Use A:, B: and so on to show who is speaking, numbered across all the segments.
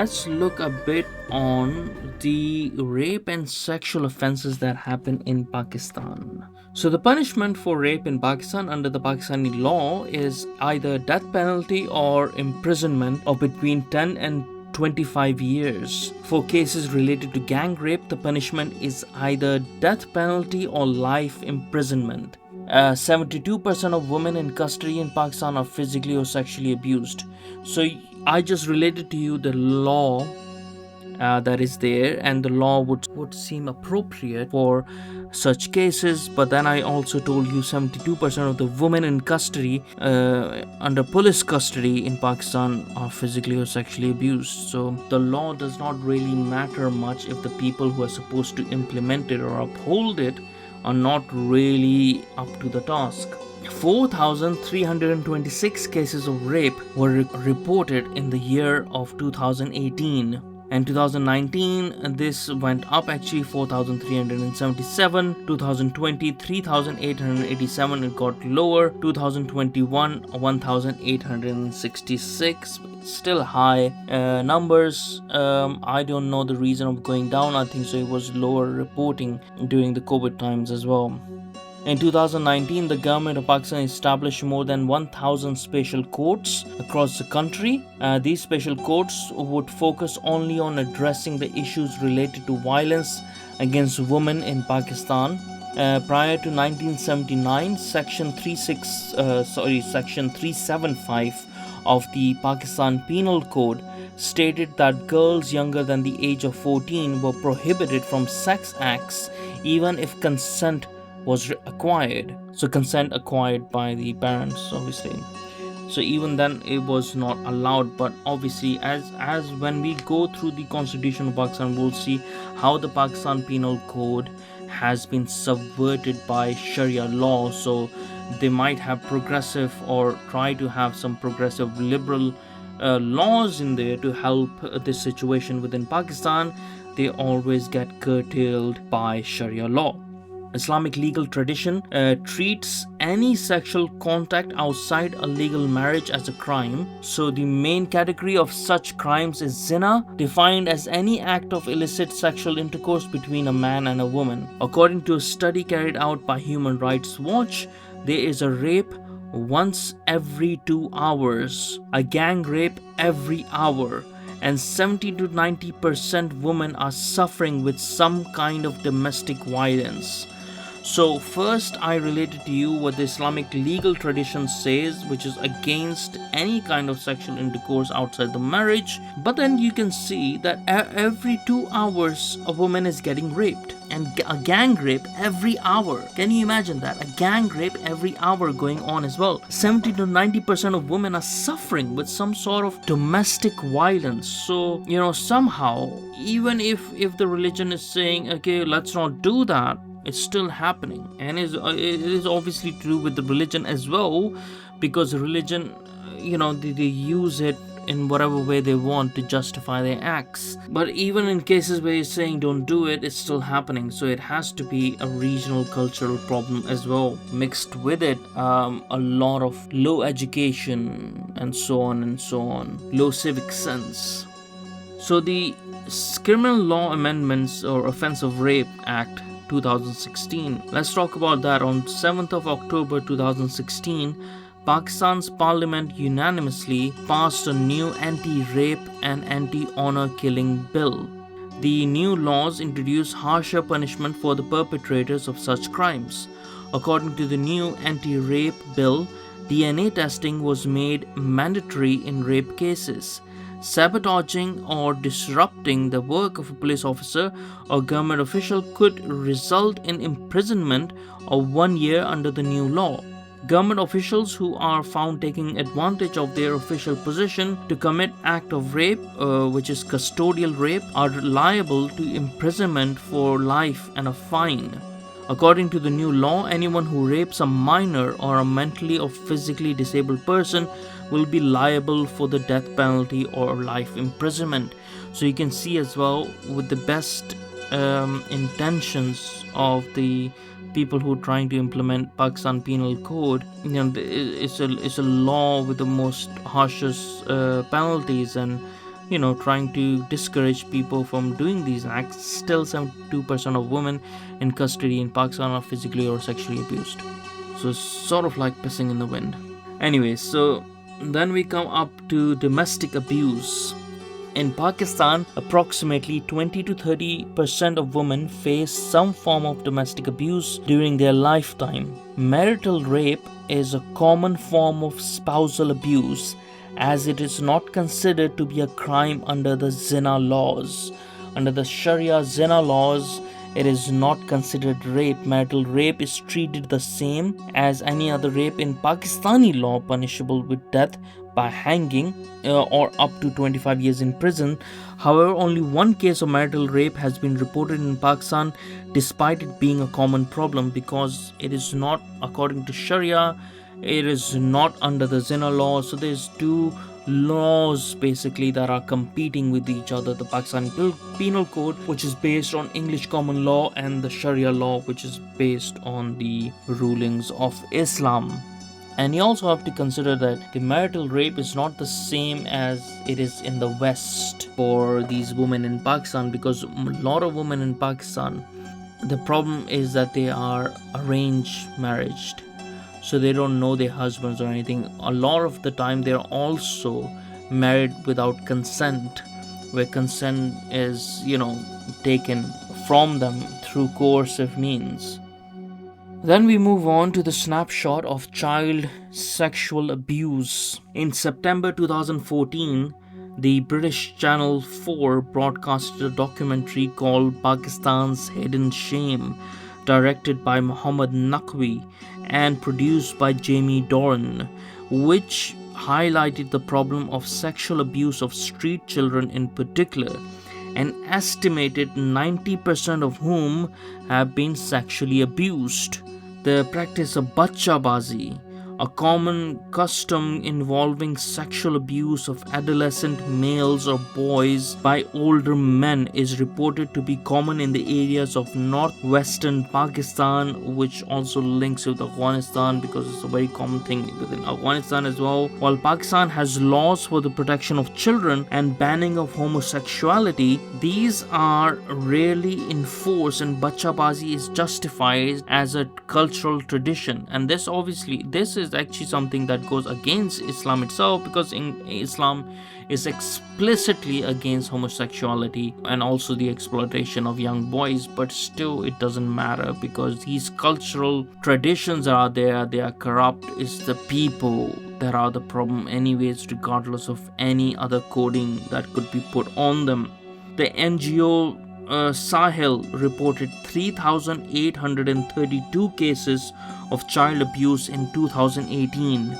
A: Let's look a bit on the rape and sexual offenses that happen in Pakistan. So, the punishment for rape in Pakistan under the Pakistani law is either death penalty or imprisonment of between 10 and 25 years. For cases related to gang rape, the punishment is either death penalty or life imprisonment. 72% of women in custody in Pakistan are physically or sexually abused. So I just related to you the law that is there, and the law would seem appropriate for such cases. But then I also told you 72% of the women in custody, under police custody in Pakistan, are physically or sexually abused. So the law does not really matter much if the people who are supposed to implement it or uphold it are not really up to the task. 4,326 cases of rape were reported in the year of 2018. And 2019, this went up actually 4,377. 2020, 3,887. It got lower. 2021, 1,866. Still high numbers. I don't know the reason of going down. I think so it was lower reporting during the COVID times as well. In 2019, the government of Pakistan established more than 1,000 special courts across the country. These special courts would focus only on addressing the issues related to violence against women in Pakistan. Prior to 1979, Section 375 of the Pakistan Penal Code stated that girls younger than the age of 14 were prohibited from sex acts even if consent was acquired. So consent acquired by the parents, obviously. So even then it was not allowed. But obviously, as when we go through the constitution of Pakistan, we'll see how the Pakistan Penal Code has been subverted by Sharia law. So they might have progressive or try to have some progressive liberal laws in there to help this situation within Pakistan. They always get curtailed by Sharia law. Islamic legal tradition treats any sexual contact outside a legal marriage as a crime. So the main category of such crimes is zina, defined as any act of illicit sexual intercourse between a man and a woman. According to a study carried out by Human Rights Watch, there is a rape once every 2 hours, a gang rape every hour, and 70 to 90% women are suffering with some kind of domestic violence. So first I related to you what the Islamic legal tradition says, which is against any kind of sexual intercourse outside the marriage. But then you can see that every 2 hours a woman is getting raped, and a gang rape every hour. Can you imagine that? A gang rape every hour going on as well. 70 to 90% of women are suffering with some sort of domestic violence. So, somehow, even if the religion is saying, okay, let's not do that, it's still happening. And it is obviously to do with the religion as well, because religion, they use it in whatever way they want to justify their acts. But even in cases where you're saying don't do it, it's still happening. So it has to be a regional cultural problem as well. Mixed with it, a lot of low education and so on and so on, low civic sense. So the Criminal Law Amendments or Offense of Rape Act 2016. Let's talk about that. On 7th of October 2016, Pakistan's parliament unanimously passed a new anti-rape and anti-honor killing bill. The new laws introduce harsher punishment for the perpetrators of such crimes. According to the new anti-rape bill, DNA testing was made mandatory in rape cases. Sabotaging or disrupting the work of a police officer or government official could result in imprisonment of 1 year under the new law. Government officials who are found taking advantage of their official position to commit act of rape, which is custodial rape, are liable to imprisonment for life and a fine. According to the new law, anyone who rapes a minor or a mentally or physically disabled person will be liable for the death penalty or life imprisonment. So you can see as well, with the best intentions of the people who are trying to implement Pakistan Penal Code, it's a law with the most harshest penalties, and trying to discourage people from doing these acts, still 72% of women in custody in Pakistan are physically or sexually abused. So it's sort of like pissing in the wind. Anyways, so then we come up to domestic abuse. In Pakistan, approximately 20 to 30% of women face some form of domestic abuse during their lifetime. Marital rape is a common form of spousal abuse, as it is not considered to be a crime under the zina laws. Under the Sharia zina laws, it is not considered rape. Marital rape is treated the same as any other rape in Pakistani law, punishable with death by hanging or up to 25 years in prison. However, only one case of marital rape has been reported in Pakistan, despite it being a common problem, because it is not according to Sharia, it is not under the zina law. So there's two laws basically that are competing with each other: the Pakistani penal code, which is based on English common law, and the Sharia law, which is based on the rulings of Islam. And you also have to consider that the marital rape is not the same as it is in the West for these women in Pakistan, because a lot of women in Pakistan, the problem is that they are arranged marriage, so they don't know their husbands or anything. A lot of the time they're also married without consent, where consent is taken from them through coercive means. Then we move on to the snapshot of child sexual abuse. In September 2014, the British Channel 4 broadcasted a documentary called Pakistan's Hidden Shame, directed by Muhammad Naqvi and produced by Jamie Dornan, which highlighted the problem of sexual abuse of street children in particular, an estimated 90% of whom have been sexually abused. The practice of bachabazi, a common custom involving sexual abuse of adolescent males or boys by older men, is reported to be common in the areas of northwestern Pakistan, which also links with Afghanistan because it's a very common thing within Afghanistan as well. While Pakistan has laws for the protection of children and banning of homosexuality, these are rarely enforced, and bachabazi is justified as a cultural tradition. And this is actually something that goes against Islam itself, because Islam is explicitly against homosexuality and also the exploitation of young boys, but still it doesn't matter because these cultural traditions are there, they are corrupt. It's the people that are the problem anyways, regardless of any other coding that could be put on them. The NGO Sahel reported 3,832 cases of child abuse in 2018.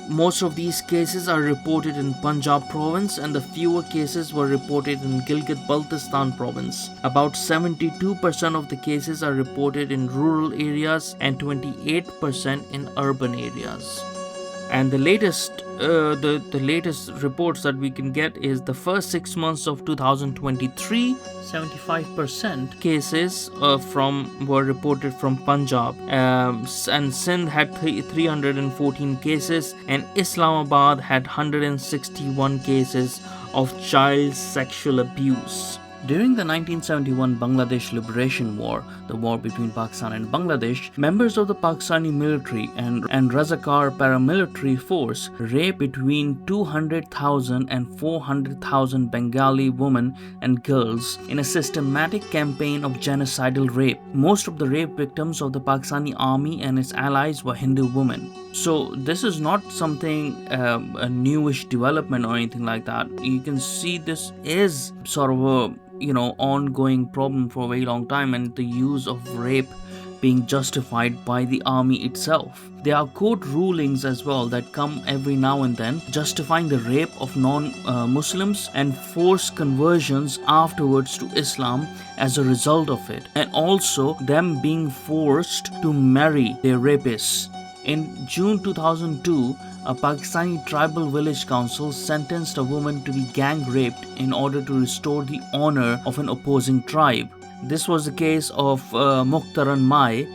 A: Most of these cases are reported in Punjab province, and the fewer cases were reported in Gilgit-Baltistan province. About 72% of the cases are reported in rural areas and 28% in urban areas. And the latest reports that we can get is the first 6 months of 2023, 75% cases were reported from Punjab, and Sindh had 314 cases, and Islamabad had 161 cases of child sexual abuse. During the 1971 Bangladesh Liberation War, the war between Pakistan and Bangladesh, members of the Pakistani military and Razakar paramilitary force raped between 200,000 and 400,000 Bengali women and girls in a systematic campaign of genocidal rape. Most of the rape victims of the Pakistani army and its allies were Hindu women. So this is not something a newish development or anything like that. You can see this is sort of a ongoing problem for a very long time, and the use of rape being justified by the army itself. There are court rulings as well that come every now and then justifying the rape of non-Muslims and forced conversions afterwards to Islam as a result of it, and also them being forced to marry their rapists. In June 2002, a Pakistani tribal village council sentenced a woman to be gang raped in order to restore the honor of an opposing tribe. This was the case of Mukhtaran Mai,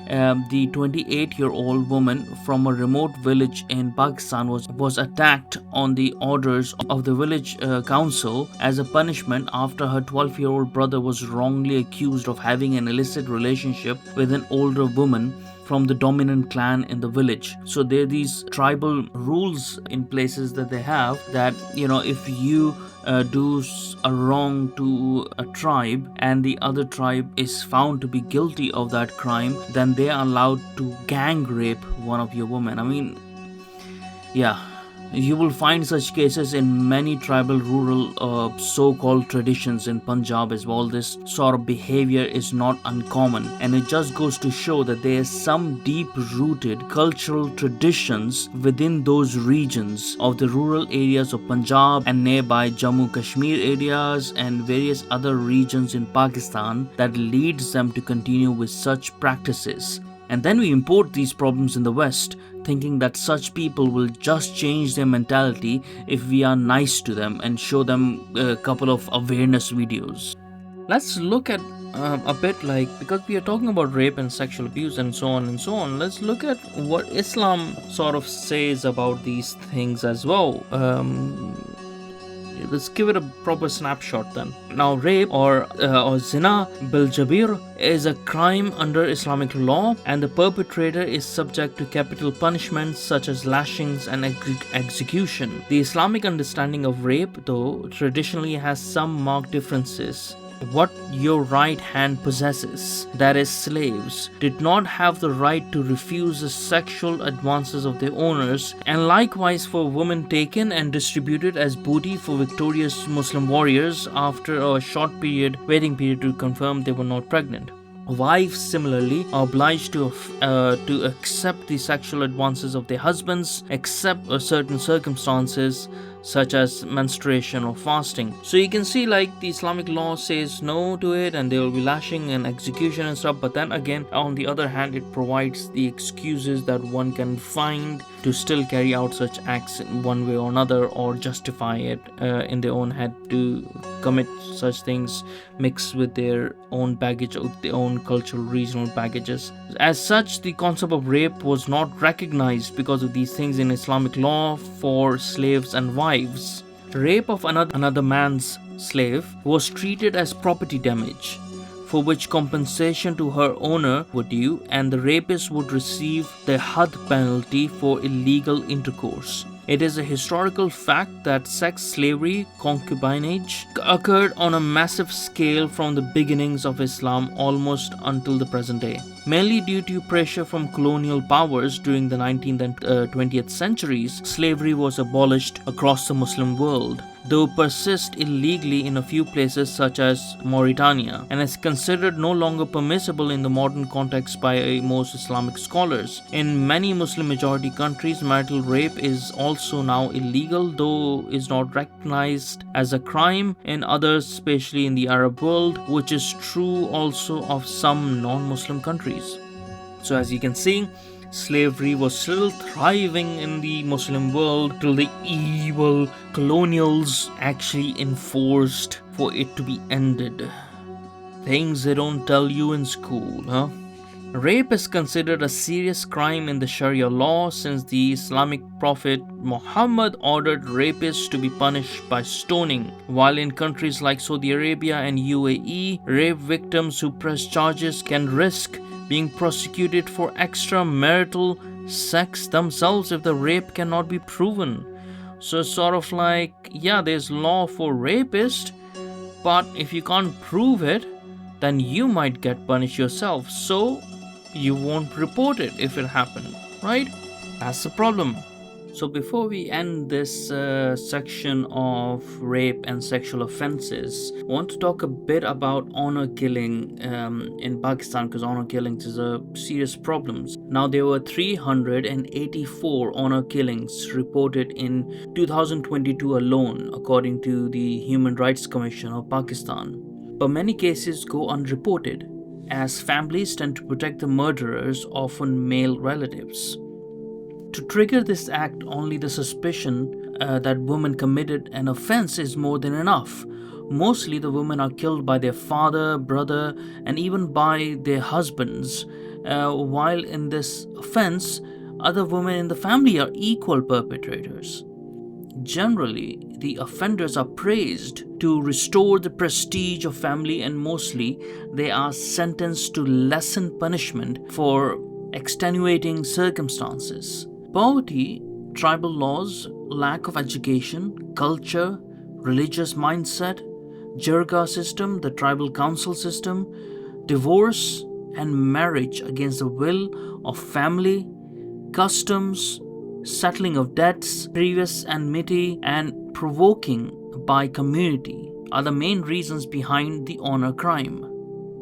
A: the 28-year-old woman from a remote village in Pakistan was attacked on the orders of the village council as a punishment after her 12-year-old brother was wrongly accused of having an illicit relationship with an older woman from the dominant clan in the village. So there are these tribal rules in places that they have that, if you do a wrong to a tribe and the other tribe is found to be guilty of that crime, then they are allowed to gang rape one of your women. I mean, yeah, you will find such cases in many tribal rural so-called traditions in Punjab as well. This sort of behavior is not uncommon, and it just goes to show that there is some deep-rooted cultural traditions within those regions of the rural areas of Punjab and nearby Jammu Kashmir areas and various other regions in Pakistan that leads them to continue with such practices. And then we import these problems in the West, thinking that such people will just change their mentality if we are nice to them and show them a couple of awareness videos. Let's look at a bit, like, because we are talking about rape and sexual abuse and so on and so on, let's look at what Islam sort of says about these things as well. Let's give it a proper snapshot then. Now, rape or zina bil jabir is a crime under Islamic law, and the perpetrator is subject to capital punishments such as lashings and execution. The Islamic understanding of rape, though, traditionally has some marked differences. What your right hand possesses, that is, slaves, did not have the right to refuse the sexual advances of their owners, and likewise for women taken and distributed as booty for victorious Muslim warriors after a short waiting period to confirm they were not pregnant. Wives, similarly, are obliged to accept the sexual advances of their husbands, except certain circumstances such as menstruation or fasting. So you can see, like, the Islamic law says no to it, and there will be lashing and execution and stuff. But then again, on the other hand, it provides the excuses that one can find to still carry out such acts in one way or another, or justify it in their own head to commit such things mixed with their own baggage, of their own cultural regional baggages. As such, the concept of rape was not recognized because of these things in Islamic law for slaves and wives. Rape of another man's slave was treated as property damage, for which compensation to her owner were due, and the rapist would receive the had penalty for illegal intercourse. It is a historical fact that sex slavery, concubinage, occurred on a massive scale from the beginnings of Islam almost until the present day. Mainly due to pressure from colonial powers during the 19th and 20th centuries, slavery was abolished across the Muslim world, though persists illegally in a few places such as Mauritania, and is considered no longer permissible in the modern context by most Islamic scholars. In many Muslim majority countries, marital rape is also now illegal, though is not recognized as a crime. In others, especially in the Arab world, which is true also of some non-Muslim countries. So as you can see, slavery was still thriving in the Muslim world till the evil colonials actually enforced for it to be ended. Things they don't tell you in school, huh? Rape is considered a serious crime in the Sharia law, since the Islamic prophet Muhammad ordered rapists to be punished by stoning, while in countries like Saudi Arabia and UAE, rape victims who press charges can risk being prosecuted for extramarital sex themselves if the rape cannot be proven. So it's sort of like, yeah, there's law for rapist, but if you can't prove it, then you might get punished yourself. So you won't report it if it happened, right? That's the problem. So before we end this section of rape and sexual offenses, I want to talk a bit about honor killing in Pakistan, because honor killings is a serious problem. Now, there were 384 honor killings reported in 2022 alone, according to the Human Rights Commission of Pakistan. But many cases go unreported, as families tend to protect the murderers, often male relatives. To trigger this act, only the suspicion that women committed an offense is more than enough. Mostly the women are killed by their father, brother, and even by their husbands, while in this offense, other women in the family are equal perpetrators. Generally, the offenders are praised to restore the prestige of family, and mostly they are sentenced to lessen punishment for extenuating circumstances. Poverty, tribal laws, lack of education, culture, religious mindset, Jirga system, the tribal council system, divorce, and marriage against the will of family, customs, settling of debts, previous enmity, and provoking by community are the main reasons behind the honor crime.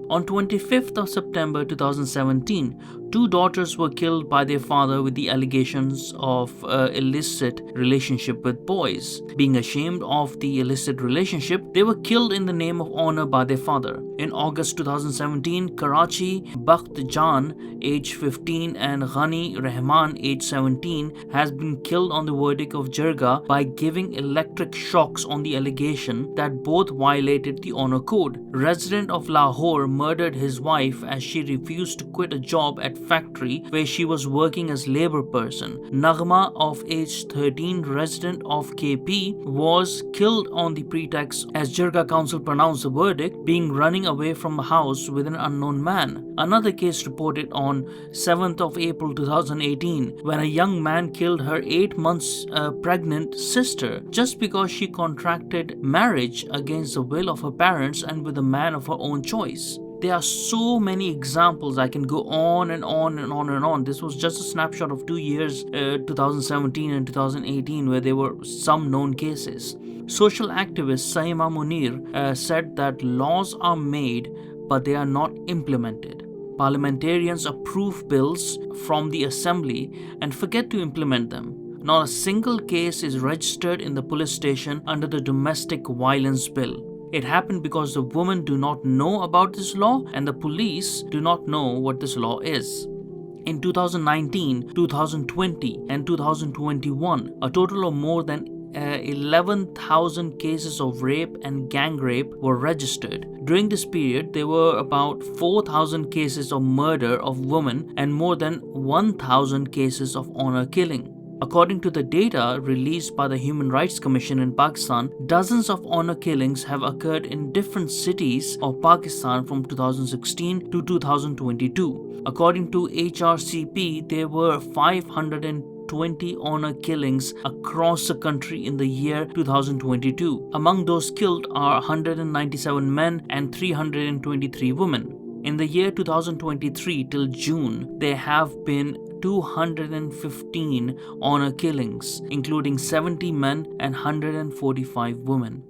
A: On 25th of September 2017, two daughters were killed by their father with the allegations of illicit relationship with boys. Being ashamed of the illicit relationship, they were killed in the name of honor by their father. In August 2017, Karachi, Bakht Jan, age 15, and Ghani Rahman, age 17, has been killed on the verdict of Jirga by giving electric shocks on the allegation that both violated the honor code. Resident of Lahore murdered his wife as she refused to quit a job at factory where she was working as labor person. Nagma, of age 13, resident of KP, was killed on the pretext, as Jirga Council pronounced the verdict, being running away from a house with an unknown man. Another case reported on 7th of April 2018 when a young man killed her 8 months pregnant sister just because she contracted marriage against the will of her parents and with a man of her own choice. There are so many examples. I can go on and on and on and on. This was just a snapshot of 2 years, 2017 and 2018, where there were some known cases. Social activist Saima Munir said that laws are made, but they are not implemented. Parliamentarians approve bills from the assembly and forget to implement them. Not a single case is registered in the police station under the domestic violence bill. It happened because the women do not know about this law and the police do not know what this law is. In 2019, 2020, and 2021, a total of more than 11,000 cases of rape and gang rape were registered. During this period, there were about 4,000 cases of murder of women and more than 1,000 cases of honor killing. According to the data released by the Human Rights Commission in Pakistan, dozens of honor killings have occurred in different cities of Pakistan from 2016 to 2022. According to HRCP, there were 520 honor killings across the country in the year 2022. Among those killed are 197 men and 323 women. In the year 2023 till June, there have been 215 honor killings, including 70 men and 145 women.